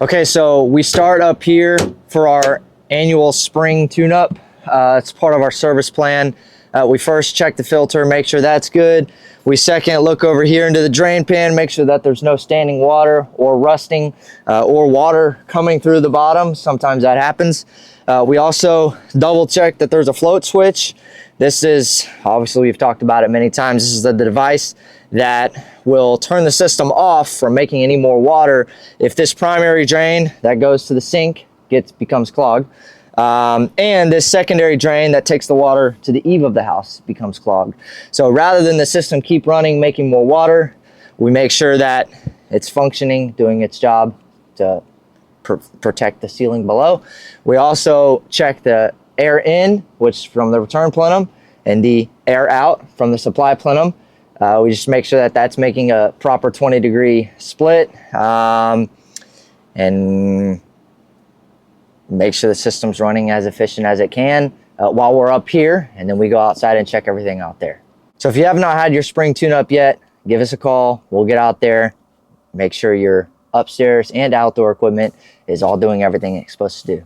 Okay, so we start up here for our annual spring tune-up. It's part of our service plan. We first check the filter, make sure that's good. We second look over here into the drain pan, make sure that there's no standing water or rusting or water coming through the bottom. Sometimes that happens. We also double check that there's a float switch. This is, obviously we've talked about it many times, this is the device that will turn the system off from making any more water if this primary drain that goes to the sink becomes clogged. And this secondary drain that takes the water to the eave of the house becomes clogged. So rather than the system keep running, making more water, we make sure that it's functioning, doing its job to protect the ceiling below. We also check the air in, which from the return plenum, and the air out from the supply plenum. We just make sure that that's making a proper 20-degree split, and make sure the system's running as efficient as it can while we're up here, and then we go outside and check everything out there. So if you have not had your spring tune-up yet, give us a call. We'll get out there, make sure your upstairs and outdoor equipment is all doing everything it's supposed to do.